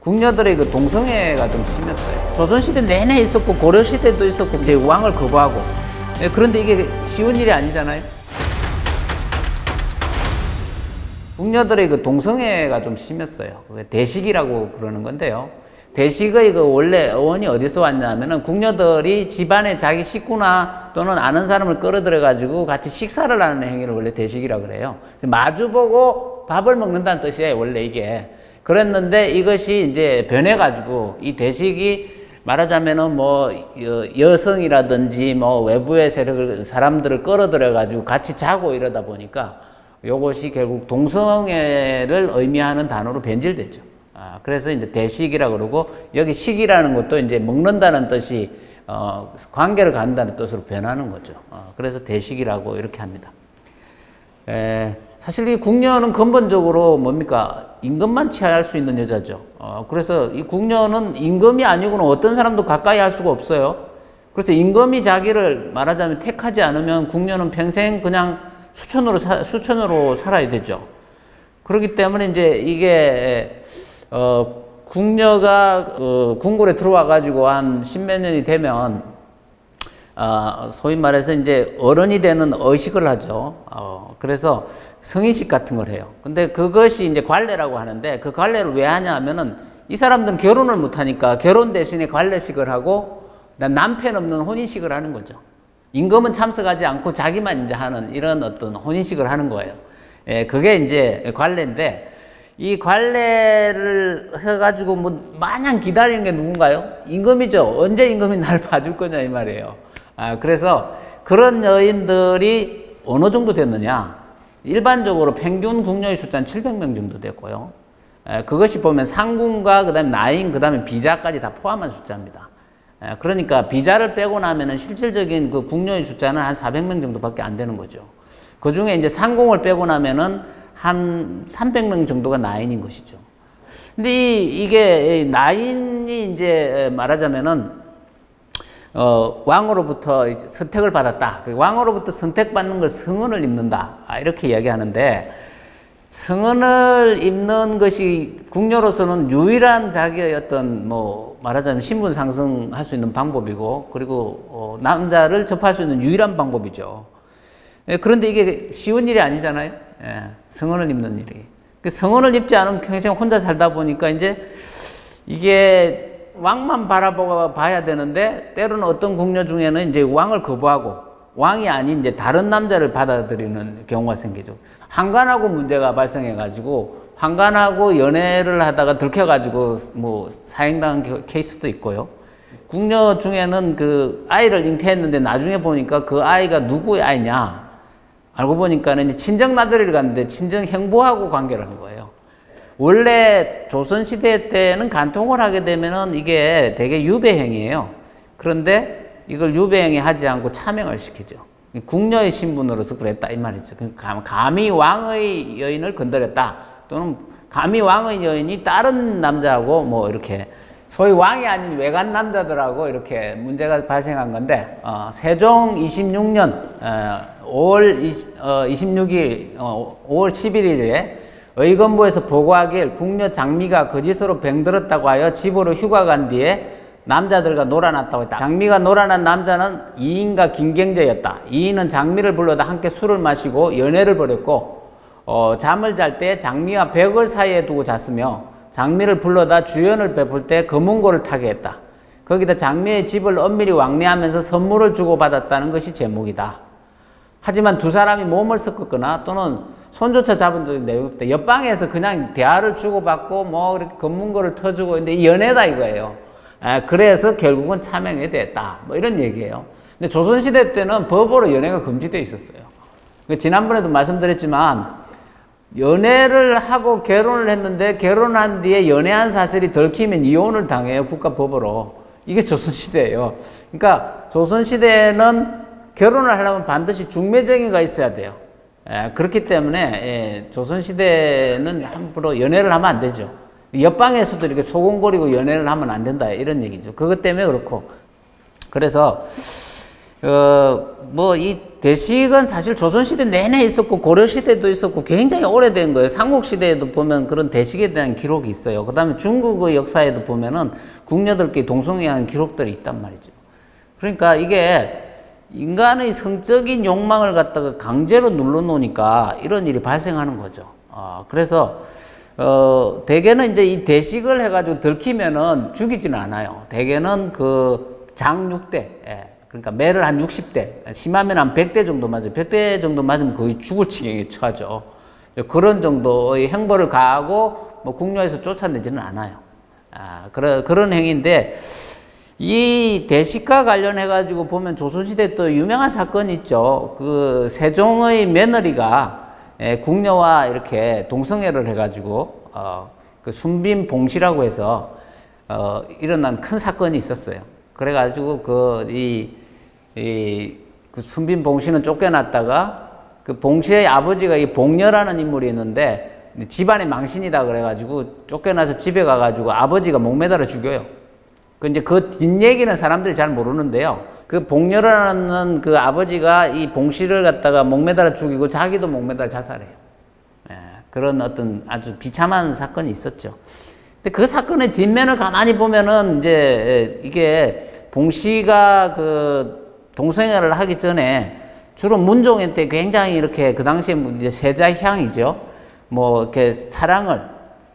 궁녀들의 그 동성애가 좀 심했어요. 조선시대 내내 있었고 고려시대도 있었고 이제 왕을 거부하고. 그런데 이게 쉬운 일이 아니잖아요. 궁녀들의 그 동성애가 좀 심했어요. 대식이라고 그러는 건데요. 대식의 그 원래 어원이 어디서 왔냐면은 궁녀들이 집안에 자기 식구나 또는 아는 사람을 끌어들여 가지고 같이 식사를 하는 행위를 원래 대식이라고 그래요. 마주보고 밥을 먹는다는 뜻이에요, 원래 이게. 그랬는데 이것이 이제 변해가지고 이 대식이 말하자면은 뭐 여성이라든지 뭐 외부의 세력을 사람들을 끌어들여가지고 같이 자고 이러다 보니까 요것이 결국 동성애를 의미하는 단어로 변질됐죠. 그래서 이제 대식이라고 그러고 여기 식이라는 것도 이제 먹는다는 뜻이 관계를 갖는다는 뜻으로 변하는 거죠. 그래서 대식이라고 이렇게 합니다. 사실 이 궁녀는 근본적으로 뭡니까? 임금만 취할 수 있는 여자죠. 그래서 이 궁녀는 임금이 아니고는 어떤 사람도 가까이 할 수가 없어요. 그래서 임금이 자기를 말하자면 택하지 않으면 궁녀는 평생 그냥 수천으로 살아야 되죠. 그렇기 때문에 이제 이게 궁녀가 궁궐에 들어와 가지고 한 십몇 년이 되면 소위 말해서 이제 어른이 되는 의식을 하죠. 그래서 성인식 같은 걸 해요. 근데 그것이 이제 관례라고 하는데 그 관례를 왜 하냐 하면은 이 사람들은 결혼을 못 하니까 결혼 대신에 관례식을 하고 남편 없는 혼인식을 하는 거죠. 임금은 참석하지 않고 자기만 이제 하는 이런 어떤 혼인식을 하는 거예요. 그게 이제 관례인데 이 관례를 해가지고 뭐 마냥 기다리는 게 누군가요? 임금이죠. 언제 임금이 날 봐줄 거냐 이 말이에요. 그래서 그런 여인들이 어느 정도 됐느냐? 일반적으로 평균 궁녀의 숫자는 700명 정도 됐고요. 그것이 보면 상궁과 그다음에 나인, 그다음에 비자까지 다 포함한 숫자입니다. 그러니까 비자를 빼고 나면은 실질적인 그 궁녀의 숫자는 한 400명 정도밖에 안 되는 거죠. 그 중에 이제 상궁을 빼고 나면은 한 300명 정도가 나인인 것이죠. 근데 이게 나인이 이제 말하자면은 왕으로부터 선택을 받았다. 왕으로부터 선택받는 걸 성은을 입는다. 이렇게 이야기하는데 성은을 입는 것이 궁녀로서는 유일한 자기의 어떤 뭐 말하자면 신분 상승할 수 있는 방법이고 그리고 남자를 접할 수 있는 유일한 방법이죠. 그런데 이게 쉬운 일이 아니잖아요. 성은을 입는 일이. 성은을 입지 않으면 평생 혼자 살다 보니까 이제 이게 왕만 바라보고 봐야 되는데 때로는 어떤 궁녀 중에는 이제 왕을 거부하고 왕이 아닌 이제 다른 남자를 받아들이는 경우가 생기죠. 환관하고 문제가 발생해 가지고 환관하고 연애를 하다가 들켜 가지고 뭐 사형당한 케이스도 있고요. 궁녀 중에는 그 아이를 잉태했는데 나중에 보니까 그 아이가 누구의 아이냐 알고 보니까는 이제 친정 나들이를 갔는데 친정 행보하고 관계를 한 거예요. 원래 조선시대 때는 간통을 하게 되면은 이게 되게 유배행위예요. 그런데 이걸 유배행위 하지 않고 차명을 시키죠. 궁녀의 신분으로서 그랬다 이 말이죠. 감히 왕의 여인을 건드렸다 또는 감히 왕의 여인이 다른 남자하고 뭐 이렇게 소위 왕이 아닌 외간 남자들하고 이렇게 문제가 발생한 건데 세종 26년 5월 26일 5월 11일에 의건부에서 보고하길 궁녀 장미가 거짓으로 병들었다고 하여 집으로 휴가 간 뒤에 남자들과 놀아났다고 했다. 장미가 놀아난 남자는 이인과 김경제였다. 이인은 장미를 불러다 함께 술을 마시고 연애를 벌였고 잠을 잘 때 장미와 벽을 사이에 두고 잤으며 장미를 불러다 주연을 베풀 때 검은고를 타게 했다. 거기다 장미의 집을 엄밀히 왕래하면서 선물을 주고받았다는 것이 제목이다. 하지만 두 사람이 몸을 섞었거나 또는 손조차 잡은 적이 내용 없다. 옆방에서 그냥 대화를 주고받고 뭐 이렇게 검문고를 터주고 근데 연애다 이거예요. 그래서 결국은 차명이 됐다. 뭐 이런 얘기예요. 근데 조선시대 때는 법으로 연애가 금지되어 있었어요. 지난번에도 말씀드렸지만 연애를 하고 결혼을 했는데 결혼한 뒤에 연애한 사실이 들키면 이혼을 당해요. 국가법으로. 이게 조선시대예요. 그러니까 조선시대는 결혼을 하려면 반드시 중매정의가 있어야 돼요. 그렇기 때문에 조선시대는 함부로 연애를 하면 안 되죠. 옆방에서도 이렇게 소곤거리고 연애를 하면 안 된다 이런 얘기죠. 그것 때문에 그렇고 그래서 뭐 이 대식은 사실 조선시대 내내 있었고 고려시대도 있었고 굉장히 오래된 거예요. 삼국시대에도 보면 그런 대식에 대한 기록이 있어요. 그 다음에 중국의 역사에도 보면은 궁녀들끼리 동성애하는 기록들이 있단 말이죠. 그러니까 이게 인간의 성적인 욕망을 갖다가 강제로 눌러놓으니까 이런 일이 발생하는 거죠. 그래서 대개는 이제 이 대식을 해가지고 들키면은 죽이지는 않아요. 대개는 그 장6대, 그러니까 매를 한 60대, 심하면 한 100대 정도 맞아요. 100대 정도 맞으면 거의 죽을 지경에 처하죠. 그런 정도의 행보를 가하고 뭐 궁녀에서 쫓아내지는 않아요. 그런 행위인데, 이 대식과 관련해가지고 보면 조선시대 또 유명한 사건이 있죠. 그 세종의 며느리가 궁녀와 이렇게 동성애를 해가지고, 그 순빈봉시라고 해서, 일어난 큰 사건이 있었어요. 그래가지고 그 순빈봉시는 쫓겨났다가 그 봉시의 아버지가 이 봉녀라는 인물이 있는데 집안의 망신이다 그래가지고 쫓겨나서 집에 가가지고 아버지가 목매달아 죽여요. 이제 그 뒷얘기는 사람들이 잘 모르는데요. 그 봉녀라는 그 아버지가 이 봉시를 갖다가 목매달아 죽이고 자기도 목매달아 자살해요. 그런 어떤 아주 비참한 사건이 있었죠. 근데 그 사건의 뒷면을 가만히 보면은 이제 이게 봉시가 그 동성애를 하기 전에 주로 문종한테 굉장히 이렇게 그 당시에 이제 세자향이죠. 뭐 이렇게 사랑을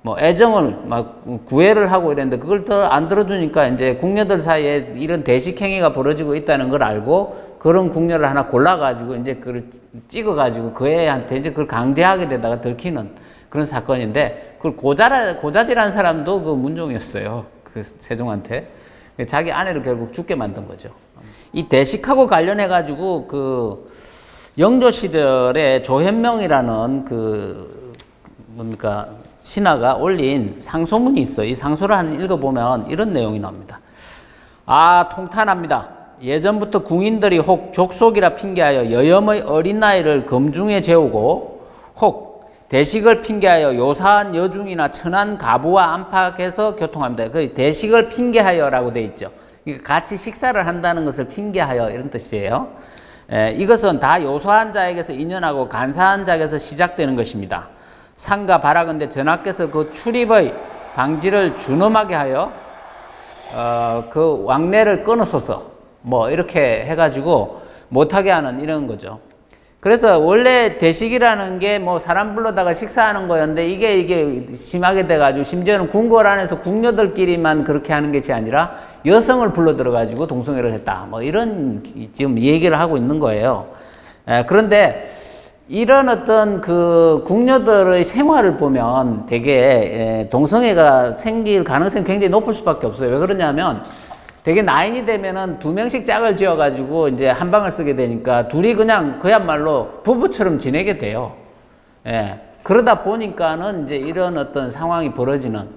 뭐 애정을 막 구애를 하고 이랬는데 그걸 더 안 들어주니까 이제 궁녀들 사이에 이런 대식 행위가 벌어지고 있다는 걸 알고 그런 궁녀를 하나 골라가지고 이제 그걸 찍어가지고 그 애한테 이제 그걸 강제하게 되다가 들키는 그런 사건인데 그걸 고자질한 사람도 그 문종이었어요. 그 세종한테. 자기 아내를 결국 죽게 만든 거죠. 이 대식하고 관련해가지고 그 영조 시절에 조현명이라는 그 뭡니까 신하가 올린 상소문이 있어요. 이 상소를 한 읽어보면 이런 내용이 나옵니다. 통탄합니다. 예전부터 궁인들이 혹 족속이라 핑계하여 여염의 어린 나이를 검중에 재우고 혹 대식을 핑계하여 요사한 여중이나 천한 가부와 안팎에서 교통합니다. 그 대식을 핑계하여라고 돼 있죠. 같이 식사를 한다는 것을 핑계하여 이런 뜻이에요. 이것은 다 요소한 자에게서 인연하고 간사한 자에게서 시작되는 것입니다. 상가 바라건대 전하께서 그 출입의 방지를 준엄하게 하여 그 왕래를 끊으소서 뭐 이렇게 해가지고 못하게 하는 이런 거죠. 그래서 원래 대식이라는 게 뭐 사람 불러다가 식사하는 거였는데 이게 심하게 돼가지고 심지어는 궁궐 안에서 궁녀들끼리만 그렇게 하는 것이 아니라 여성을 불러 들어가지고 동성애를 했다. 뭐 이런 지금 얘기를 하고 있는 거예요. 그런데 이런 어떤 그 궁녀들의 생활을 보면 되게 동성애가 생길 가능성이 굉장히 높을 수밖에 없어요. 왜 그러냐면 되게 나인이 되면은 2명씩 짝을 지어가지고 이제 한 방을 쓰게 되니까 둘이 그냥 그야말로 부부처럼 지내게 돼요. 그러다 보니까는 이제 이런 어떤 상황이 벌어지는,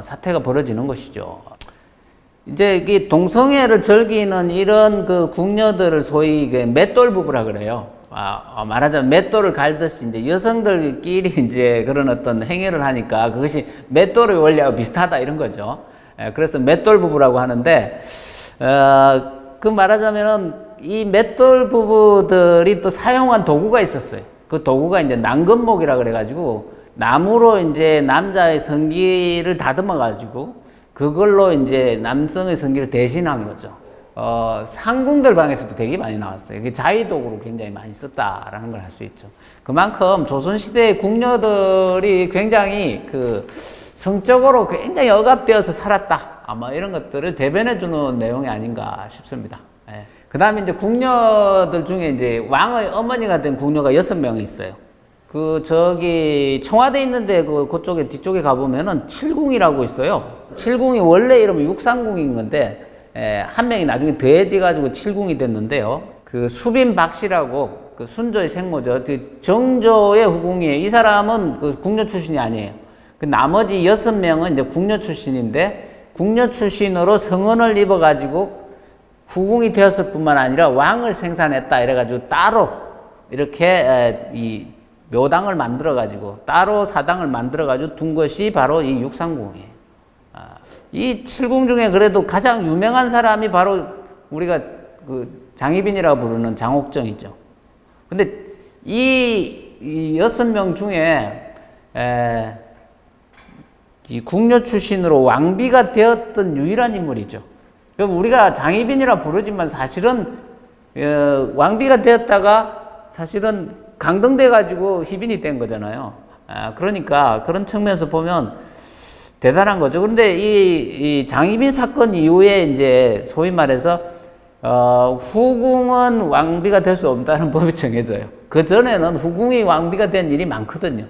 사태가 벌어지는 것이죠. 이제 이 동성애를 즐기는 이런 그 궁녀들을 소위 맷돌 부부라 그래요. 말하자면 맷돌을 갈듯이 이제 여성들끼리 이제 그런 어떤 행위를 하니까 그것이 맷돌의 원리하고 비슷하다 이런 거죠. 그래서 맷돌 부부라고 하는데, 그 말하자면은 이 맷돌 부부들이 또 사용한 도구가 있었어요. 그 도구가 이제 낭금목이라 그래가지고 나무로 이제 남자의 성기를 다듬어 가지고 그걸로 이제 남성의 성기를 대신한 거죠. 상궁들 방에서도 되게 많이 나왔어요. 이게 자위도구로 굉장히 많이 썼다라는 걸 알 수 있죠. 그만큼 조선시대의 궁녀들이 굉장히 그 성적으로 굉장히 억압되어서 살았다. 아마 이런 것들을 대변해주는 내용이 아닌가 싶습니다. 그 다음에 이제 궁녀들 중에 이제 왕의 어머니가 된 궁녀가 6명이 있어요. 저기 청와대 있는데 그쪽에 뒤쪽에 가보면은 칠궁이라고 있어요. 칠궁이 원래 이름은 육상궁인 건데, 한 명이 나중에 더해져가지고 칠궁이 됐는데요. 그 수빈박씨라고 그 순조의 생모죠. 정조의 후궁이에요. 이 사람은 그 궁녀 출신이 아니에요. 그 나머지 6명은 이제 궁녀 출신인데, 궁녀 출신으로 성언을 입어가지고 후궁이 되었을 뿐만 아니라 왕을 생산했다. 이래가지고 따로 이렇게 이 묘당을 만들어가지고 따로 사당을 만들어가지고 둔 것이 바로 이 육상궁이에요. 이 칠궁 중에 그래도 가장 유명한 사람이 바로 우리가 그 장희빈이라고 부르는 장옥정이죠. 근데 이 6명 중에 이 궁녀 출신으로 왕비가 되었던 유일한 인물이죠. 그럼 우리가 장희빈이라 부르지만 사실은 왕비가 되었다가 사실은 강등돼 가지고 희빈이 된 거잖아요. 그러니까 그런 측면에서 보면 대단한 거죠. 그런데 이 장희빈 사건 이후에 이제 소위 말해서 후궁은 왕비가 될 수 없다는 법이 정해져요. 그 전에는 후궁이 왕비가 된 일이 많거든요.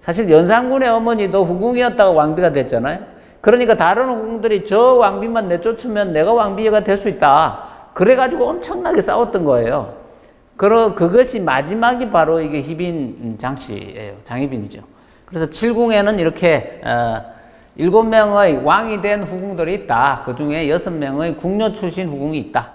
사실 연산군의 어머니도 후궁이었다가 왕비가 됐잖아요. 그러니까 다른 후궁들이 저 왕비만 내쫓으면 내가 왕비가 될 수 있다. 그래가지고 엄청나게 싸웠던 거예요. 그것이 마지막이 바로 이게 희빈 장씨예요. 장희빈이죠. 그래서 칠궁에는 이렇게 7명의 왕이 된 후궁들이 있다. 그 중에 6명의 궁녀 출신 후궁이 있다.